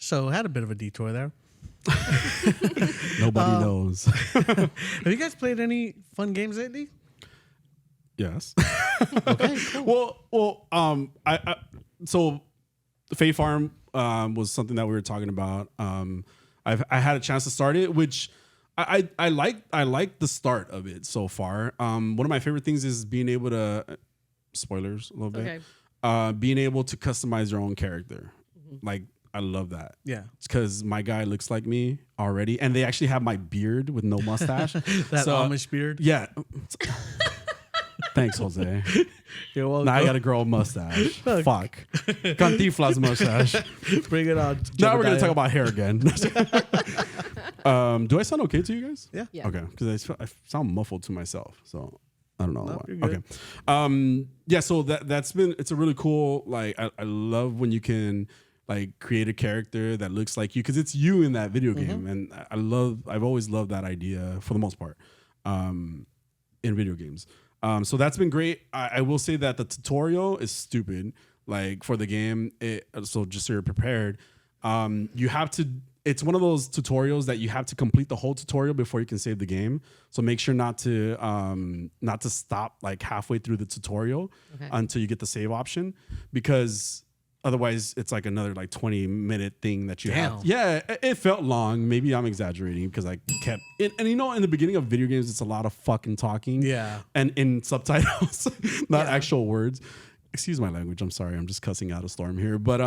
So I had a bit of a detour there. Nobody knows. Have you guys played any fun games lately? Yes. Okay, cool. I so Fae Farm was something that we were talking about. I had a chance to start it, which I like the start of it so far. One of my favorite things is being able to spoilers a little bit. Okay. Being able to customize your own character. Like I love that. Yeah. It's because my guy looks like me already, and they actually have my beard with no mustache. That Amish beard. Yeah. Thanks, Jose. You're welcome. Now I got a girl mustache. Fuck. Cantinflas mustache. Bring it on. Now we're going to talk about hair again. Do I sound okay to you guys? Yeah. Yeah. Okay. Because I sound muffled to myself. So I don't know No, why. you're good. Okay. Yeah. So it's a really cool, like, I love when you can like create a character that looks like you, because it's you in that video game. And I've always loved that idea for the most part in video games. So that's been great. I will say that the tutorial is stupid, like for the game. So just so you're prepared, you have to. It's one of those tutorials that you have to complete the whole tutorial before you can save the game. So make sure not to stop like halfway through the tutorial until you get the save option, because otherwise it's like another like 20-minute thing that you have. Yeah, it felt long. Maybe I'm exaggerating because I kept it. And you know, in the beginning of video games, it's a lot of fucking talking. Yeah. And in subtitles, not actual words. Excuse my language. I'm sorry. I'm just cussing out a storm here. But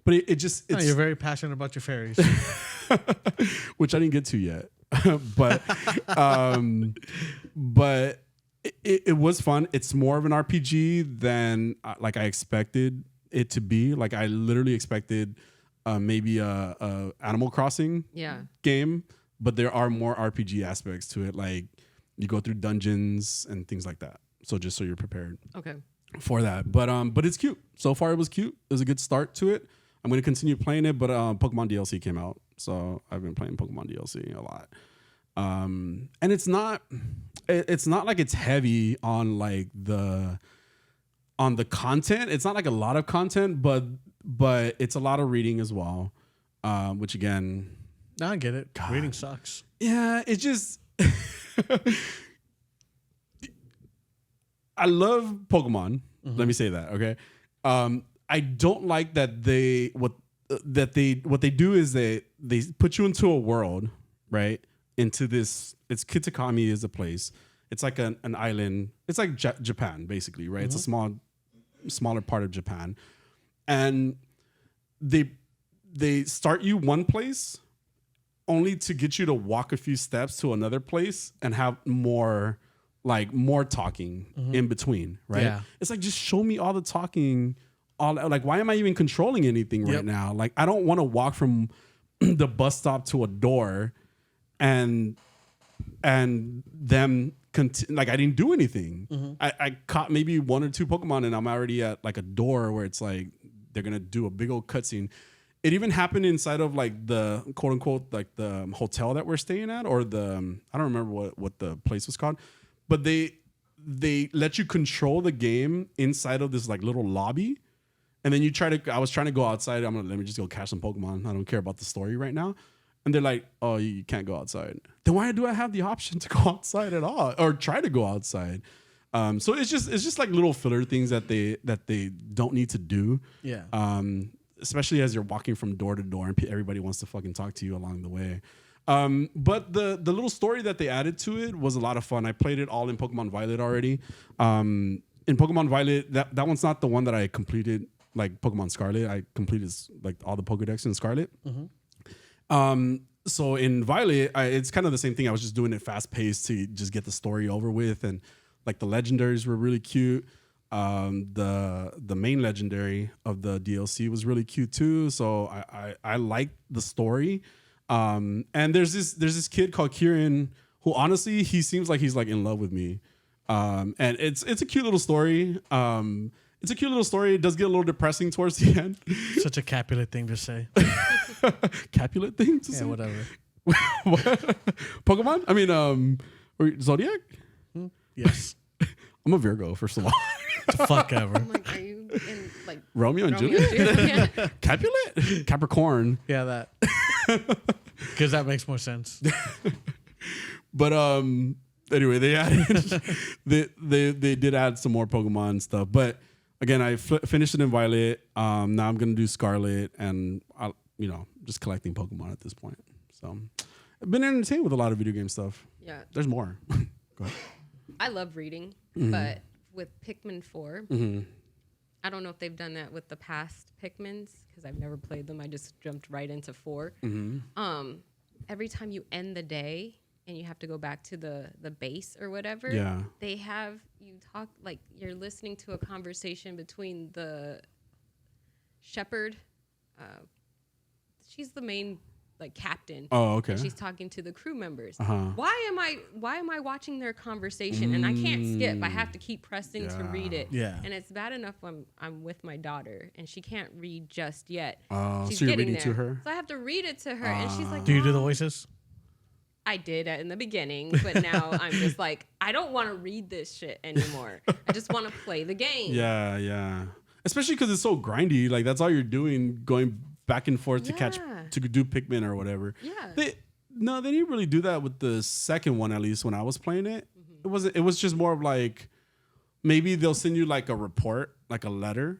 it just, it's, you're very passionate about your fairies. which I didn't get to yet. but it was fun. It's more of an RPG than like I expected it to be. Like I literally expected maybe a Animal Crossing game, but there are more RPG aspects to it. Like you go through dungeons and things like that. So just so you're prepared. Okay. For that. But it's cute. So far it was cute. It was a good start to it. I'm going to continue playing it, but Pokemon DLC came out. So I've been playing Pokemon DLC a lot. And it's not like it's heavy on like the content. It's not like a lot of content, but it's a lot of reading as well. Which again, No, I get it. God. Reading sucks. Yeah, it just I love Pokemon. Let me say that, okay? I don't like that what they do is they put you into a world, right? Into this, it's Kitakami is a place. It's like an island. It's like Japan, basically, right? It's a smaller part of Japan, and they start you one place, only to get you to walk a few steps to another place and have more talking in between, right? Yeah. It's like, just show me all the talking. Like, why am I even controlling anything right now? Like, I don't want to walk from the bus stop to a door and them like I didn't do anything. I caught maybe one or two Pokemon and I'm already at like a door where it's like they're gonna do a big old cutscene. It even happened inside of like the quote unquote like the hotel that we're staying at, or the I don't remember what the place was called, but they let you control the game inside of this like little lobby, and then I was trying to go outside. Let me just go catch some Pokemon. I don't care about the story right now. And they're like, oh, you can't go outside. Then why do I have the option to go outside at all, or try to go outside? So it's just like little filler things that they don't need to do. Yeah. Especially as you're walking from door to door and everybody wants to fucking talk to you along the way. But the little story that they added to it was a lot of fun. I played it all in Pokemon Violet already. In Pokemon Violet, that one's not the one that I completed like Pokemon Scarlet. I completed like all the Pokedex in Scarlet. So in Violet, it's kind of the same thing. I was just doing it fast paced to just get the story over with, and like the legendaries were really cute. The main legendary of the DLC was really cute too. So I liked the story. And there's this kid called Kieran who honestly he seems like he's like in love with me. And it's a cute little story. It's a cute little story. It does get a little depressing towards the end. Such a Capulet thing to say. Capulet thing to say? Yeah, whatever. What? Pokemon? I mean, or Zodiac? Yes. I'm a Virgo, first of all. Fuck ever. I'm like, are you in like like Romeo and Romeo Juliet? Yeah. Capulet? Capricorn. Yeah, that. Because that makes more sense. But anyway, they added they did add some more Pokemon stuff. But again, I finished it in Violet. Now I'm gonna do Scarlet, and just collecting Pokemon at this point. So I've been entertained with a lot of video game stuff. Yeah. There's more. Go ahead. I love reading, Mm-hmm. but with Pikmin 4, I don't know if they've done that with the past Pikmins because I've never played them. I just jumped right into 4. Every time you end the day and you have to go back to the base or whatever, Yeah. they have you talk like you're listening to a conversation between the shepherd. She's the main captain. Oh, okay. And she's talking to the crew members. Uh-huh. Why am I watching their conversation? And I can't skip. I have to keep pressing to Yeah. read it. Yeah. And it's bad enough when I'm with my daughter and she can't read just yet. Oh, She's so you're getting reading to there. her? So I have to read it to her, and she's like, Do you do the "Mom." voices? I did in the beginning, but now I'm just like, I don't want to read this shit anymore. I just want to play the game. Yeah, yeah. Especially because it's so grindy. Like that's all you're doing, going back and forth to catch Yeah. to do Pikmin or whatever. Yeah. They didn't really do that with the second one. At least when I was playing it, It was just more of like maybe they'll send you like a report, like a letter,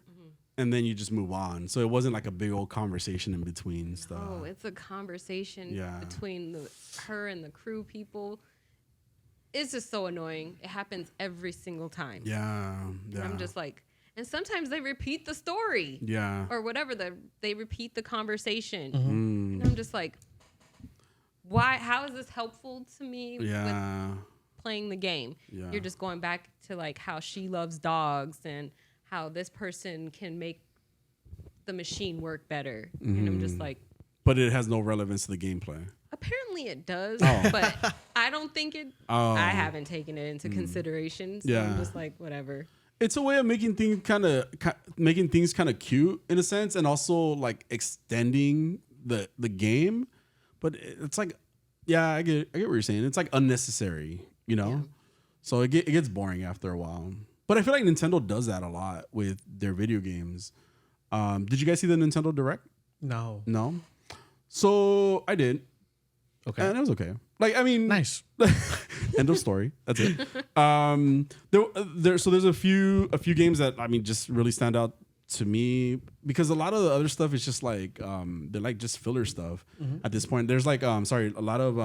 and then you just move on. So it wasn't like a big old conversation in between stuff. Oh, it's a conversation Yeah. between her and the crew people. It's just so annoying. It happens every single time. Yeah, And yeah. I'm just like, and sometimes they repeat the story yeah. or whatever. They repeat the conversation. Mm. And I'm just like, why? How is this helpful to me with Yeah. playing the game? Yeah. You're just going back to like how she loves dogs and how this person can make the machine work better. And I'm just like, But it has no relevance to the gameplay. apparently it does, Oh. but I don't think it. Oh. I haven't taken it into consideration. So Yeah. I'm just like, whatever. It's a way of making things kind of cute in a sense, and also like extending the game. But it's like, yeah, I get what you're saying. It's like unnecessary, you know. Yeah. So it gets boring after a while. But I feel like Nintendo does that a lot with their video games. Did you guys see the Nintendo Direct? No. No. So I did, Okay. and it was okay. Like I mean, Nice. End of story. That's it. So there's a few games that I mean just really stand out to me because a lot of the other stuff is just like they're like just filler stuff at this point. There's like a lot of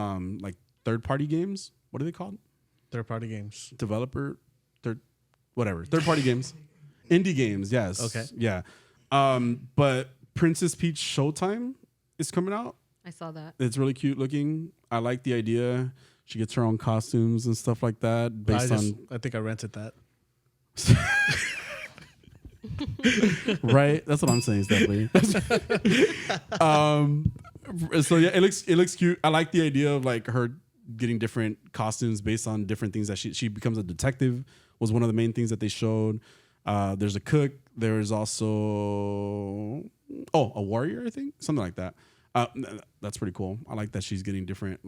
like third party games. What are they called? Third party games. Third party games, indie games. Yes. Okay. Yeah. But Princess Peach Showtime is coming out. I saw that. It's really cute looking. I like the idea. She gets her own costumes and stuff like that based on I think I rented that. right. That's what I'm saying, Stephanie. So yeah, it looks cute. I like the idea of like her getting different costumes based on different things that she becomes a detective was one of the main things that they showed. There's a cook. There's also a warrior, I think, something like that. That's pretty cool. I like that she's getting different.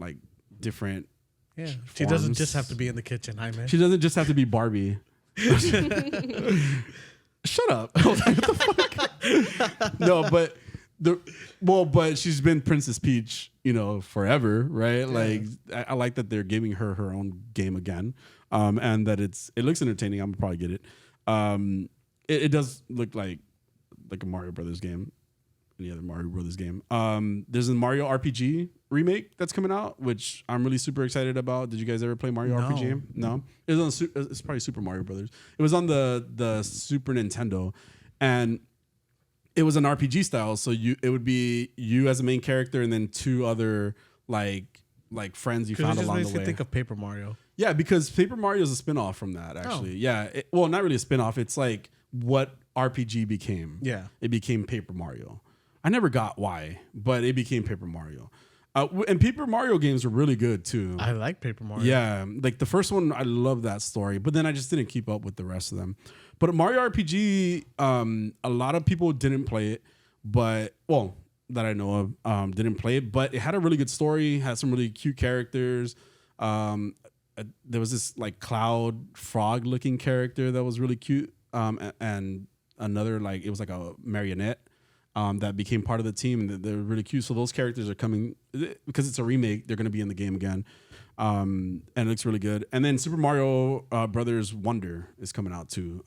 Yeah. She doesn't forms. just have to be in the kitchen. Hi, man. She doesn't just have to be Barbie. Shut up. What the fuck? No, but but she's been Princess Peach, forever, right? Yeah. Like I like that they're giving her own game again, and that it looks entertaining. I'm gonna probably get it. It does look like a Mario Brothers game. Any other Mario Brothers game. There's a Mario RPG remake that's coming out, which I'm really super excited about. Did you guys ever play Mario No. RPG? No. It was on. It's probably Super Mario Brothers. It was on the Super Nintendo, and it was an RPG style. So it would be you as a main character, and then two other like friends you Because found it just along makes the me way. think of Paper Mario. Yeah, because Paper Mario is a spin-off from that, actually. Yeah. Well, not really a spin-off. It's like what RPG became. Yeah. It became Paper Mario. I never got why, but it became Paper Mario. And Paper Mario games are really good, too. I like Paper Mario. Yeah. Like the first one, I love that story, but then I just didn't keep up with the rest of them. But Mario RPG, a lot of people didn't play it, that I know of, didn't play it, but it had a really good story, had some really cute characters. There was this like cloud frog looking character that was really cute. And another like it was like a marionette that became part of the team, and they're really cute. So those characters are coming because it's a remake. They're going to be in the game again, and it looks really good. And then Super Mario Brothers Wonder is coming out too.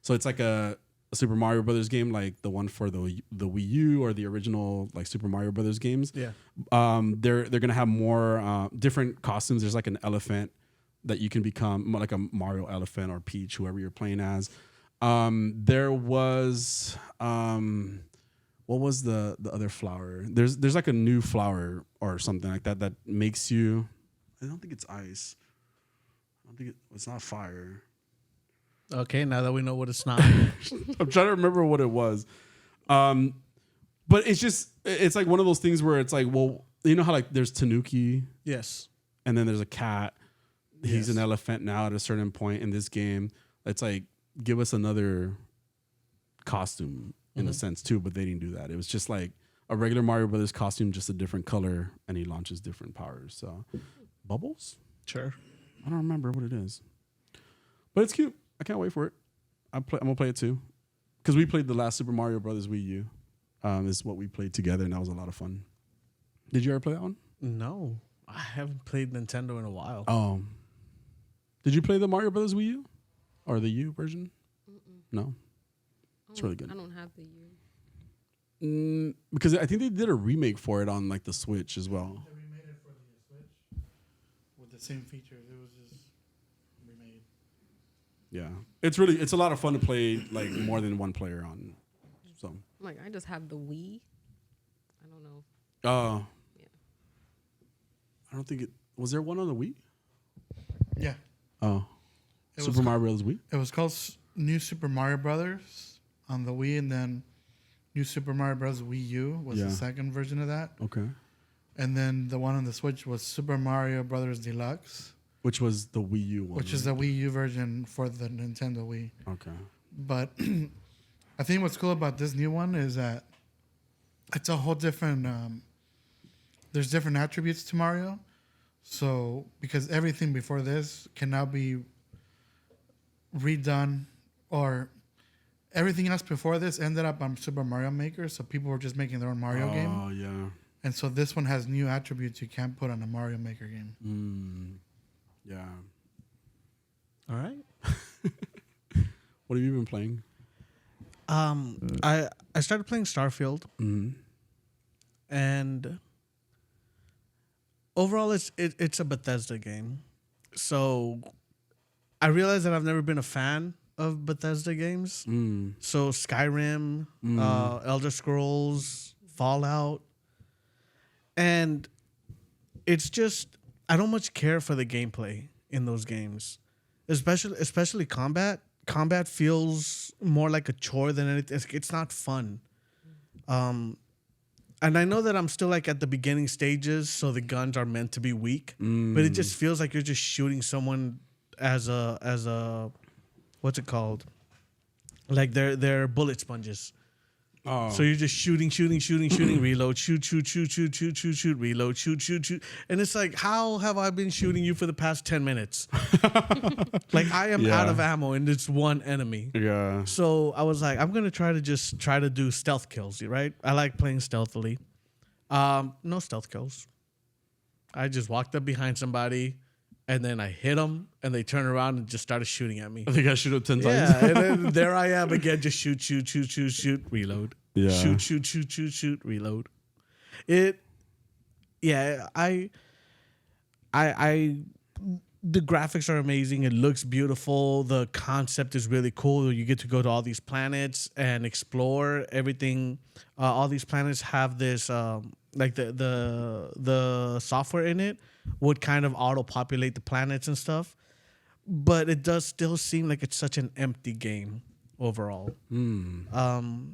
So it's like a Super Mario Brothers game, like the one for the Wii U or the original like Super Mario Brothers games. Yeah. They're gonna have more different costumes. There's like an elephant that you can become, like a Mario elephant or Peach, whoever you're playing as. There was what was the other flower? There's like a new flower or something like that that makes you. I don't think it's ice. I don't think it's not fire. Okay, now that we know what it's not. I'm trying to remember what it was. But it's like one of those things where it's like, well, you know how like there's Tanuki Yes. and then there's a cat. He's Yes. an elephant now at a certain point in this game. It's like, give us another costume in a sense too, but they didn't do that. It was just like a regular Mario Brothers costume, just a different color, and he launches different powers. So bubbles? Sure. I don't remember what it is. But it's cute. I can't wait for it. I'm gonna play it too, because we played the last Super Mario Brothers Wii U. Is what we played together, and that was a lot of fun. Did you ever play that one? No, I haven't played Nintendo in a while. Did you play the Mario Brothers Wii U or the U version? No, it's really good. I don't have the U. Because I think they did a remake for it on like the Switch as well. They remade it for the Switch with the same features. It was just remade. Yeah, it's a lot of fun to play like more than one player on. So Like I just have the Wii. I don't know. Yeah. I don't think it was there one on the Wii. Yeah. Oh, It Super was Mario Bros. Wii. It was called New Super Mario Brothers on the Wii, and then New Super Mario Bros. Wii U was Yeah. the second version of that. Okay. And then the one on the Switch was Super Mario Brothers Deluxe, Which was the Wii U one. which is the Wii U version for the Nintendo Wii. Okay. But I think what's cool about this new one is that it's a whole different. There's different attributes to Mario, so because everything before this can now be redone, or everything else before this ended up on Super Mario Maker, so people were just making their own Mario game. Oh yeah. And so this one has new attributes you can't put on a Mario Maker game. Yeah. All right. What have you been playing? I started playing Starfield, and overall, it's a Bethesda game. So I realized that I've never been a fan of Bethesda games. So Skyrim, Elder Scrolls, Fallout, and it's just I don't much care for the gameplay in those games, especially combat. Combat feels more like a chore than anything. It's not fun. And I know that I'm still like at the beginning stages, so the guns are meant to be weak, but it just feels like you're just shooting someone as a what's it called? Like they're bullet sponges. Oh. So you're just shooting, reload, shoot, reload, shoot. And it's like, how have I been shooting you for the past 10 minutes? Like I am out of ammo and it's one enemy. Yeah. So I was like, I'm going to try to do stealth kills, right? I like playing stealthily. No stealth kills. I just walked up behind somebody and then I hit them and they turned around and just started shooting at me. I think I shoot up 10 times. Yeah, and then there I am again, just shoot, reload. Yeah. Shoot, reload. The graphics are amazing. It looks beautiful. The concept is really cool. You get to go to all these planets and explore everything. All these planets have this, like the software in it would kind of auto-populate the planets and stuff. But it does still seem like it's such an empty game overall. The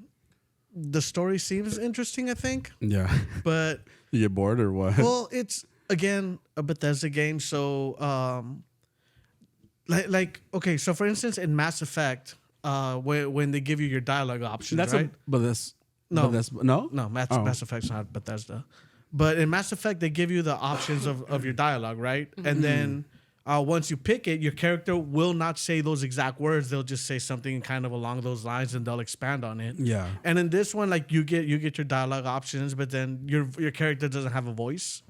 story seems interesting, I think. Yeah. But You get bored or what? well, it's again a Bethesda game, so okay. So for instance, in Mass Effect, when they give you your dialogue options, that's right? no. Mass Effect's not Bethesda. But in Mass Effect, they give you the options of your dialogue, right? And then once you pick it, your character will not say those exact words. They'll just say something kind of along those lines, and they'll expand on it. Yeah. And in this one, like you get your dialogue options, but then your character doesn't have a voice.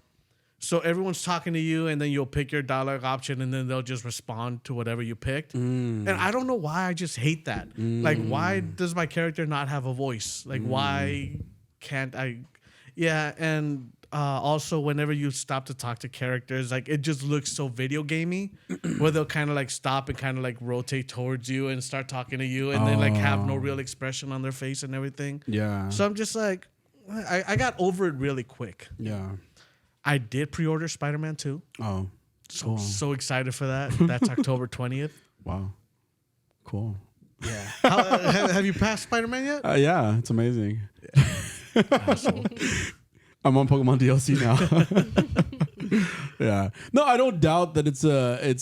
So everyone's talking to you, and then you'll pick your dialogue option, and then they'll just respond to whatever you picked. And I don't know why I just hate that. Like, why does my character not have a voice? Like, why can't I? Yeah, and also whenever you stop to talk to characters, like it just looks so video gamey, where they'll kind of like stop and kind of like rotate towards you and start talking to you, and then like have no real expression on their face and everything. Yeah. So I'm just like, I got over it really quick. Yeah. I did pre-order Spider-Man 2. Oh. Cool. So excited for that. That's October 20th. Wow. Cool. Yeah. Have you passed Spider-Man yet? Yeah, it's amazing. Asshole. I'm on Pokemon DLC now. Yeah. No, I don't doubt that it's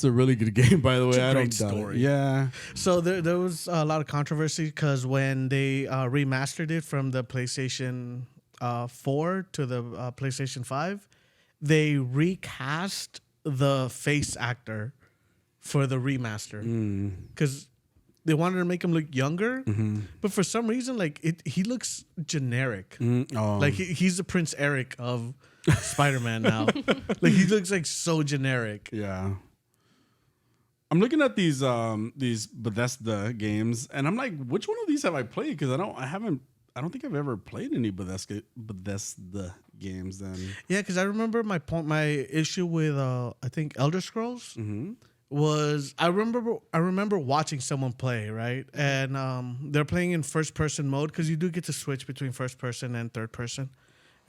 a really good game, by the way. a I don't great doubt story. it. Yeah. So there was a lot of controversy because when they remastered it from the PlayStation 4 to the PlayStation 5, they recast the face actor for the remaster because they wanted to make him look younger, but for some reason, like he looks generic. Like he's the Prince Eric of Spider-Man now. Like he looks like so generic. Yeah. I'm looking at these Bethesda games, and I'm like, which one of these have I played? Because I don't think I've ever played any Bethesda games. Then Yeah, because I remember my issue with I think Elder Scrolls was I remember watching someone play, right, and they're playing in first person mode because you do get to switch between first person and third person,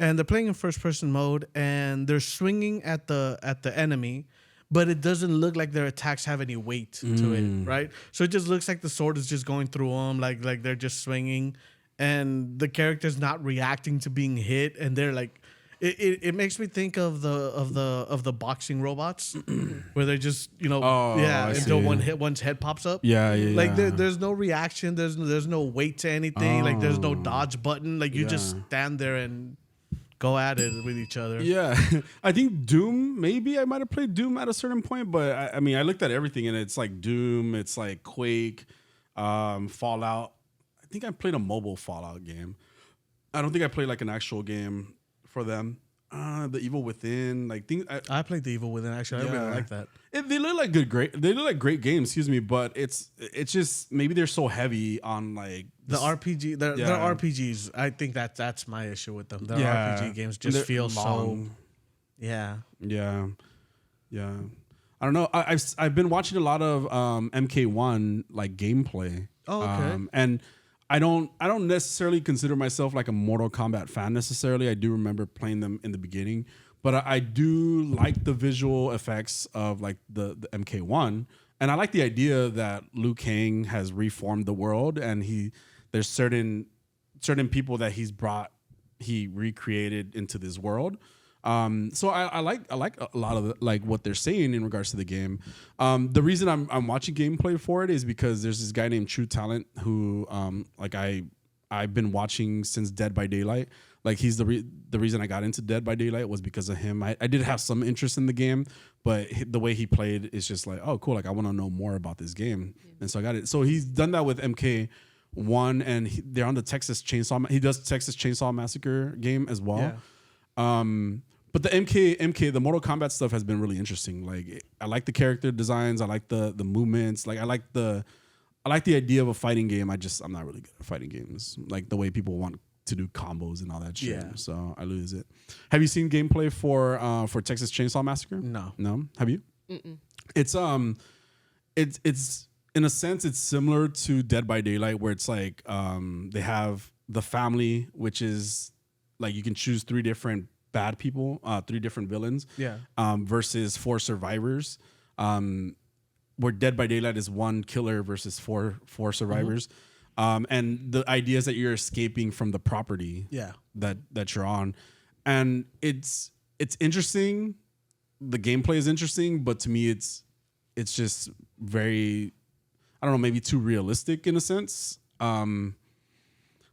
and they're playing in first person mode and they're swinging at the enemy. But it doesn't look like their attacks have any weight to it, right? So it just looks like the sword is just going through them, like they're just swinging, and the character's not reacting to being hit, and they're like, it makes me think of the boxing robots, where they're just until one's head pops up. yeah. Like there's no reaction, there's no weight to anything, like there's no dodge button, like you just stand there and go at it with each other. Yeah, I think Doom. Maybe I might have played Doom at a certain point, but I mean, I looked at everything, and it's like Doom, it's like Quake, Fallout. I think I played a mobile Fallout game. I don't think I played like an actual game for them. The Evil Within, like things. I played The Evil Within. Actually, I really like that. They look like They look like great games. Excuse me, but it's just maybe they're so heavy on like The RPG, they're RPGs. I think that's my issue with them. The RPG games just feel long. so. Yeah. Yeah. I don't know. I've been watching a lot of MK1 like gameplay. Oh, okay. And I don't necessarily consider myself like a Mortal Kombat fan necessarily. I do remember playing them in the beginning, but I do like the visual effects of like the MK1, and I like the idea that Liu Kang has reformed the world, and there's certain people that he recreated into this world. So I like a lot of like what they're saying in regards to the game. The reason I'm watching gameplay for it is because there's this guy named True Talent who I've been watching since Dead by Daylight. Like he's the reason I got into Dead by Daylight was because of him. I did have some interest in the game, but the way he played is just like, oh cool, like I want to know more about this game, and so I got it. So he's done that with MK1, and they're on the Texas Chainsaw. He does Texas Chainsaw Massacre game as well. Yeah. But the MK, the Mortal Kombat stuff has been really interesting. Like I like the character designs, I like the movements, like I like the idea of a fighting game. I'm not really good at fighting games, like the way people want to do combos and all that shit. Yeah. So I lose it. Have you seen gameplay for Texas Chainsaw Massacre? No. Have you? Mm-mm. It's in a sense it's similar to Dead by Daylight, where it's like they have the family, which is like you can choose 3 different bad people, 3 different villains, versus 4 survivors. Where Dead by Daylight is 1 killer versus 4 survivors, and the idea is that you're escaping from the property, that you're on, and it's interesting. The gameplay is interesting, but to me, it's just very, I don't know, maybe too realistic in a sense.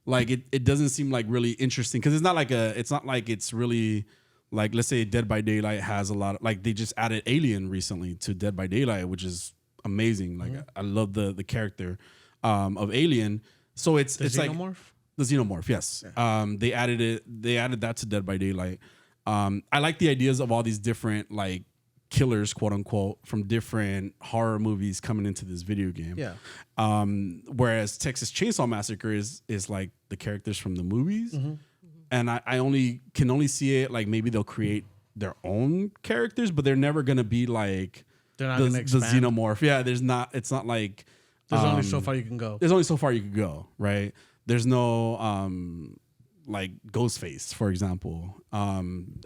Like it doesn't seem like really interesting because it's not like it's really like let's say Dead by Daylight has a lot of, like they just added Alien recently to Dead by Daylight, which is amazing. Like I love the character of Alien. So it's Xenomorph? like the Xenomorph, yes. Yeah. They added that to Dead by Daylight. I like the ideas of all these different like killers, quote unquote, from different horror movies coming into this video game. Yeah. Whereas Texas Chainsaw Massacre is like the characters from the movies. Mm-hmm. And I can only see it like maybe they'll create their own characters, but they're never gonna be like They're not the gonna expand. Xenomorph. Yeah, it's not like There's only so far you can go. there's only so far you can go, right? There's no like Ghostface, for example,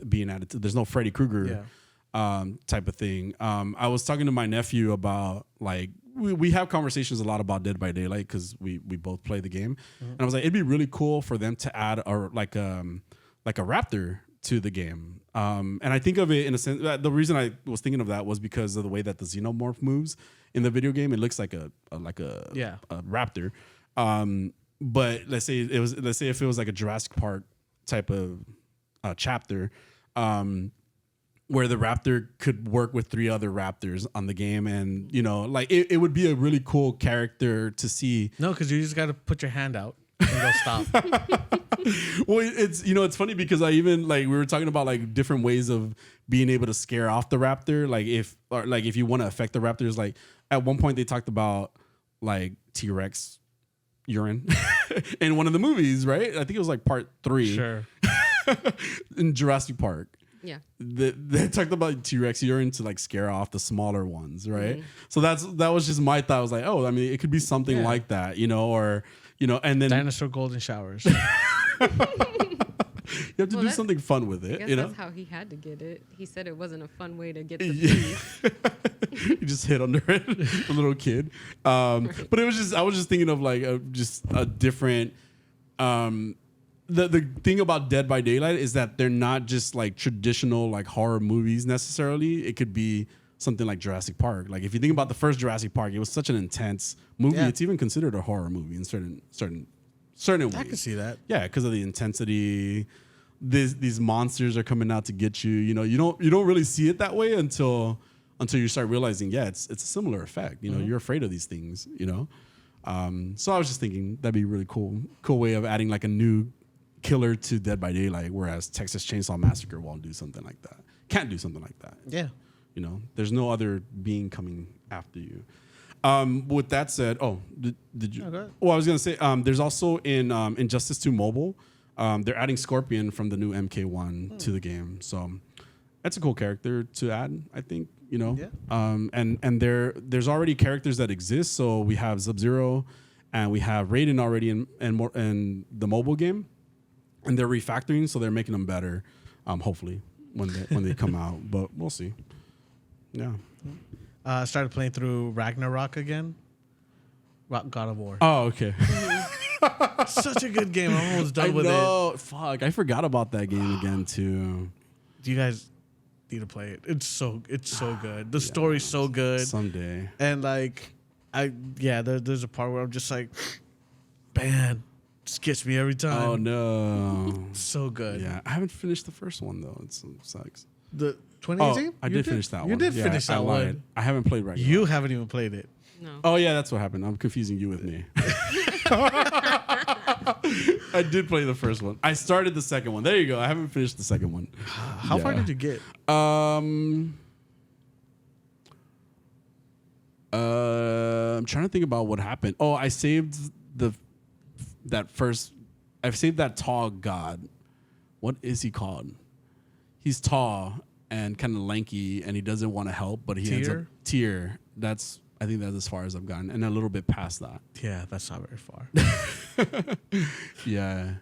being added to. There's no Freddy Krueger type of thing. I was talking to my nephew about like we have conversations a lot about Dead by Daylight because we both play the game, and I was like, it'd be really cool for them to add a raptor to the game. And I think of it in a sense. The reason I was thinking of that was because of the way that the Xenomorph moves in the video game. It looks like a raptor. But let's say if it was like a Jurassic Park type of chapter, where the raptor could work with 3 other raptors on the game, and like it would be a really cool character to see. No, because you just got to put your hand out and they'll stop. Well, it's funny because I even like we were talking about like different ways of being able to scare off the raptor. Like if you want to affect the raptors, like at one point they talked about like T-Rex urine in one of the movies, right? I think it was like part 3. Sure. In Jurassic Park. Yeah. They talked about T-Rex urine to like scare off the smaller ones, right? So that was just my thought. I was like, oh, I mean, it could be something like that, or and then Dinosaur golden showers. you have to do something fun with it. I guess that's how he had to get it. He said it wasn't a fun way to get the piece. You just hit under it, a little kid. But it was I was just thinking of like just a different. The thing about Dead by Daylight is that they're not just like traditional like horror movies necessarily. It could be something like Jurassic Park. Like if you think about the first Jurassic Park, it was such an intense movie. Yeah. It's even considered a horror movie in certain ways. I can see that. Yeah, because of the intensity. These monsters are coming out to get you. You don't really see it that way until you start realizing, it's a similar effect. You're afraid of these things. So I was just thinking that'd be a really cool way of adding like a new killer to Dead by Daylight, whereas Texas Chainsaw Massacre won't do something like that. Can't do something like that. Yeah. There's no other being coming after you. With that said, did you? Okay. Well, I was gonna say, there's also in Injustice 2 Mobile, they're adding Scorpion from the new MK1 to the game. So that's a cool character to add, I think. Yeah. And there's already characters that exist. So we have Sub-Zero, and we have Raiden already in the mobile game, and they're refactoring, so they're making them better. Hopefully when they come out, but we'll see. Yeah. Started playing through Ragnarok again. God of War. Oh, okay. Such a good game. I'm almost done with it. Fuck, I forgot about that game again too. Do you guys need to play it? It's so good. The story's so good. Someday. And like, there's a part where I'm just like, man, just gets me every time. Oh no. So good. Yeah, I haven't finished the first one though. It sucks. The 2018? I did finish that one. You did finish that one. I haven't played Ragnarok. You haven't even played it. No. Oh yeah, that's what happened. I'm confusing you with me. I did play the first one. I started the second one. There you go. I haven't finished the second one. How far did you get? I'm trying to think about what happened. Oh, I saved I've saved that tall god. What is he called? He's tall and kind of lanky, and he doesn't want to help, but he ends up Tyr. I think that's as far as I've gotten, and a little bit past that. Yeah, that's not very far. Yeah.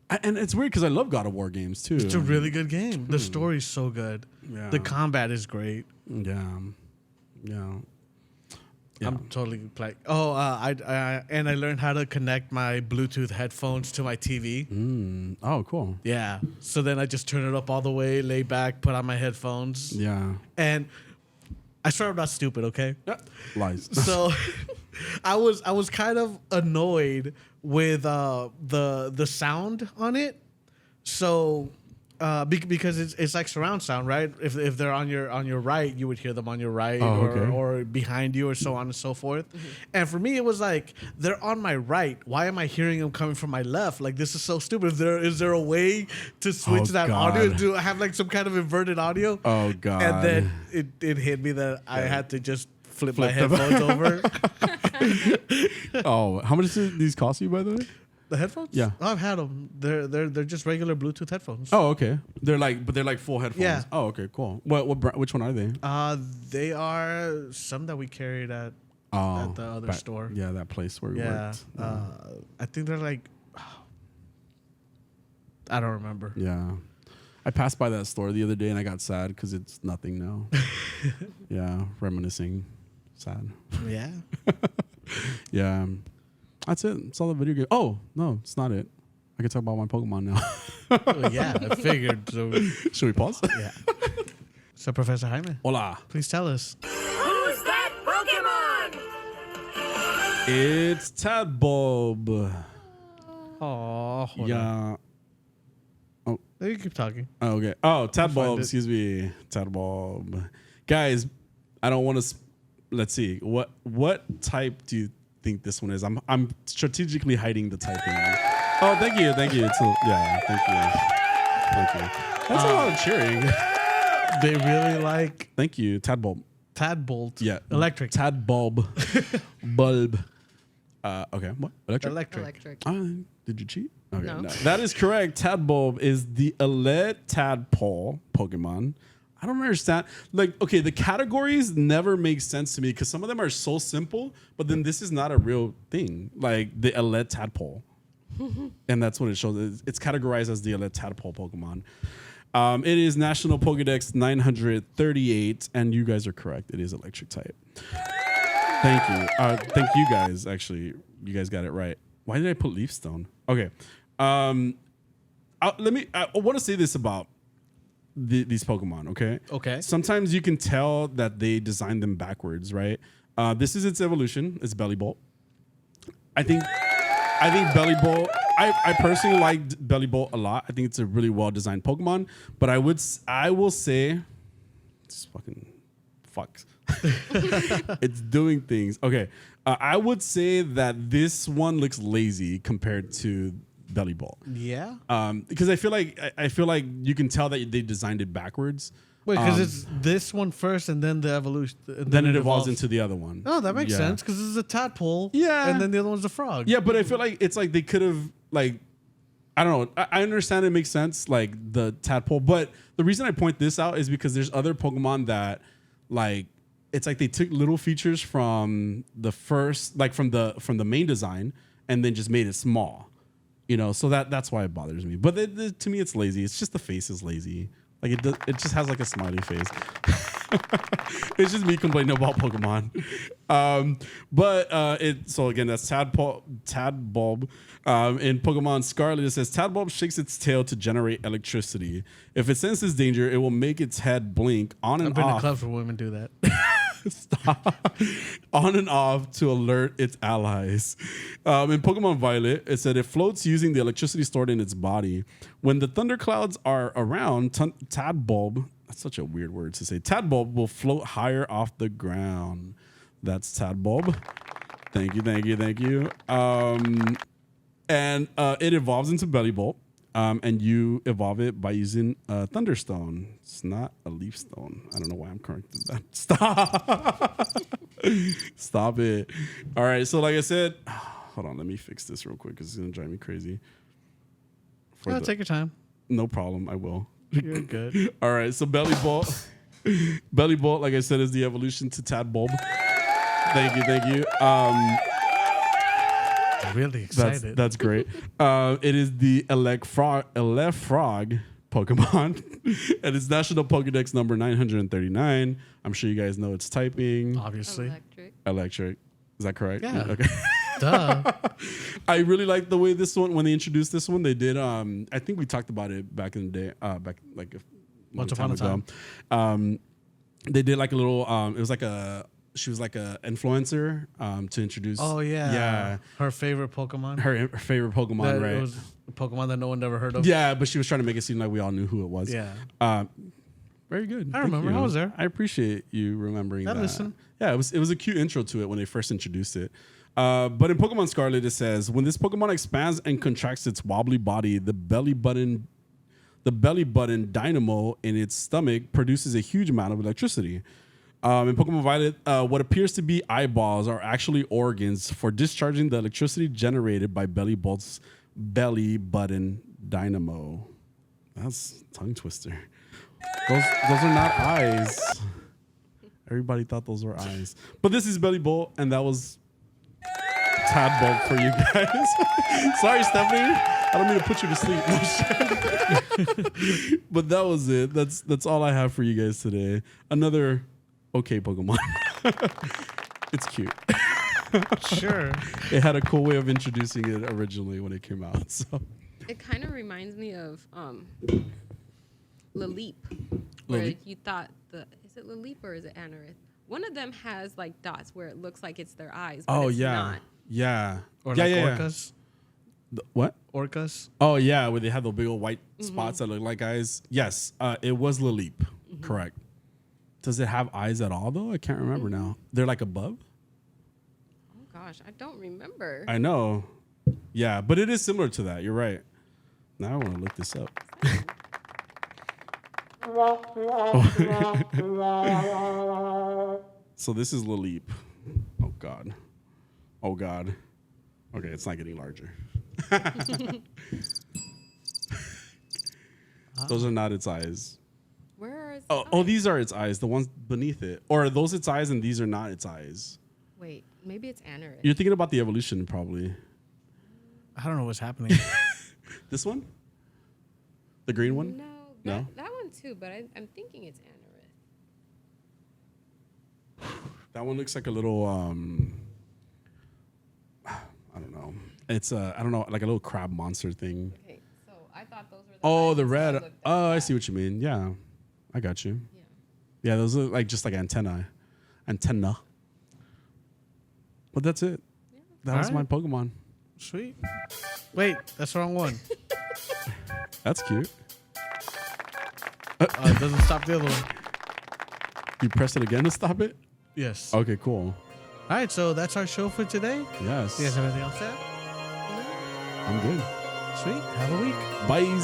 And it's weird because I love God of War games too. It's a really good game. The story's so good. Yeah. The combat is great. Yeah. I'm totally like, I learned how to connect my Bluetooth headphones to my TV. Oh, cool. Yeah. So then I just turn it up all the way, lay back, put on my headphones. Yeah. And I swear I'm not stupid, okay? Lies. So I was kind of annoyed with the sound on it. So because it's like surround sound, right? If they're on your right, you would hear them on your right, or behind you, or so on and so forth. And for me, it was like, they're on my right. Why am I hearing them coming from my left? Like, this is so stupid. Is there a way to switch that audio? Do I have like some kind of inverted audio? Oh God! And then it hit me that I had to just flip my headphones over. Oh, how much did these cost you, by the way? The headphones? Yeah. Oh, I've had them. They're just regular Bluetooth headphones. Oh, okay. They're like full headphones. Yeah. Oh, okay, cool. Which one are they? They are some that we carried at the other store. Yeah, that place where we worked. I think they're like, I don't remember. Yeah. I passed by that store the other day and I got sad because it's nothing now. Yeah, reminiscing. Sad. Yeah. Yeah. That's it. It's all the video game. Oh, no, it's not it. I can talk about my Pokemon now. Well, yeah, I figured. So. Should we pause? Yeah. So, Professor Jaime. Hola. Please tell us. Who's that Pokemon? It's Tadbulb. Oh, Yeah. Oh, you keep talking. Oh, okay. Oh, find Tadbulb. it. Excuse me. Tadbulb. Guys, I don't want to. Let's see. What type do you think this one is? I'm strategically hiding the typing. Oh, thank you. Thank you. Yeah, thank you. That's a lot of cheering. They really like Thank you. Tadbulb. Tadbolt. Yeah. Electric. Tadbulb. Bulb. Okay. What? Electric. Did you cheat? Okay. No. That is correct. Tadbulb is the elite tadpole Pokemon. I don't understand. Like, okay, the categories never make sense to me because some of them are so simple, but then this is not a real thing. Like the elite tadpole. And that's what it shows. It's categorized as the elite tadpole Pokemon. It is National Pokedex 938, and you guys are correct. It is electric type. Thank you. Thank you guys. Actually, you guys got it right. Why did I put Leaf Stone? Okay. I want to say this about these Pokemon. Okay. Okay. Sometimes you can tell that they designed them backwards, right? This is its evolution. It's Bellybolt. I think Bellybolt. I personally liked Bellybolt a lot. I think it's a really well designed Pokemon. But I will say, it's fucking fucks. It's doing things. Okay. I would say that this one looks lazy compared to Bellybolt. Yeah. Because I feel like you can tell that they designed it backwards. Wait, because it's this one first, and then the evolution. Then it evolves into the other one. Oh, that makes sense because this is a tadpole. Yeah. And then the other one's a frog. Yeah, but I feel like it's like they could have like, I don't know. I understand it makes sense, like the tadpole, but the reason I point this out is because there's other Pokemon that like it's like they took little features from the first, like from the main design, and then just made it small. You know, so that's why it bothers me. But to me, it's lazy. It's just the face is lazy. Like it just has like a smiley face. It's just me complaining about Pokemon. So again, that's Tadbulb. In Pokemon Scarlet, it says Tadbulb shakes its tail to generate electricity. If it senses danger, it will make its head blink on and I've been off. to clubs where women do that. Stop. On and off to alert its allies. In Pokemon Violet, it said it floats using the electricity stored in its body. When the thunderclouds are around, Tadbulb, that's such a weird word to say, Tadbulb will float higher off the ground. That's Tadbulb. Thank you. And it evolves into Bellybolt. And you evolve it by using a Thunderstone. It's not a Leaf Stone. I don't know why I'm correcting that. Stop it. All right. So like I said, hold on. Let me fix this real quick because it's going to drive me crazy. Take your time. No problem. I will. You're good. All right. So Bellybolt. Bellybolt, like I said, is the evolution to Tadbulb. Thank you. Really excited. That's great. It is the Elefrog Pokemon, and it's National Pokedex number 939. I'm sure you guys know its typing. Obviously. Electric. Is that correct? Yeah. Okay. Duh. I really like the way this one, when they introduced this one, they did. I think we talked about it back in the day. Back like a long Once upon a time. ago. They did like a little. It was like a she was like a influencer to introduce. Oh yeah. yeah, Her favorite Pokemon. her favorite Pokemon, That right? It was a Pokemon that no one ever heard of. Yeah, but she was trying to make it seem like we all knew who it was. Yeah. Very good. I Thank remember. you. I was there. I appreciate you remembering I that. listened. Yeah, it was a cute intro to it when they first introduced it. But in Pokemon Scarlet, it says when this Pokemon expands and contracts its wobbly body, the belly button dynamo in its stomach produces a huge amount of electricity. In Pokemon Violet, what appears to be eyeballs are actually organs for discharging the electricity generated by belly button dynamo. That's a tongue twister. Those are not eyes. Everybody thought those were eyes. But this is Belly Bolt, and that was Tadbolt for you guys. Sorry, Stephanie. I don't mean to put you to sleep. But that was it. That's all I have for you guys today. Another okay Pokemon. It's cute. Sure. It had a cool way of introducing it originally when it came out. So It kind of reminds me of Laleep, where Laleep? you thought is it Laleep or is it Anorith? One of them has like dots where it looks like it's their eyes, but it's not. Yeah. Or yeah, like yeah. orcas. What? Orcas. Oh yeah, where they have the big old white spots that look like eyes. Yes, it was Laleep. Correct. Does it have eyes at all though? I can't remember now. They're like above. Oh gosh, I don't remember. I know. Yeah, but it is similar to that. You're right. Now I want to look this up. So this is Laleep. Oh God. Oh God. Okay, it's not getting larger. Those are not its eyes. Where is? Oh, these are its eyes. The ones beneath it, or are those its eyes, and these are not its eyes. Wait, maybe it's Anorith. You're thinking about the evolution, probably. I don't know what's happening. This one, the green one. No, No? that one too. But I'm thinking it's Anorith. That one looks like a little. I don't know. It's I don't know, like a little crab monster thing. Okay, so I thought those were. Oh, eyes the until I red. looked at Oh, I that. see what you mean. Yeah, I got you. Yeah. Yeah, those look like just like antenna. But that's it. That was my Alright. Pokemon. Sweet. Wait, that's the wrong one. That's cute. It doesn't stop the other one. You press it again to stop it? Yes. Okay, cool. All right, so that's our show for today. Yes. You guys have anything else to add? I'm good. Sweet. Have a week. Bye.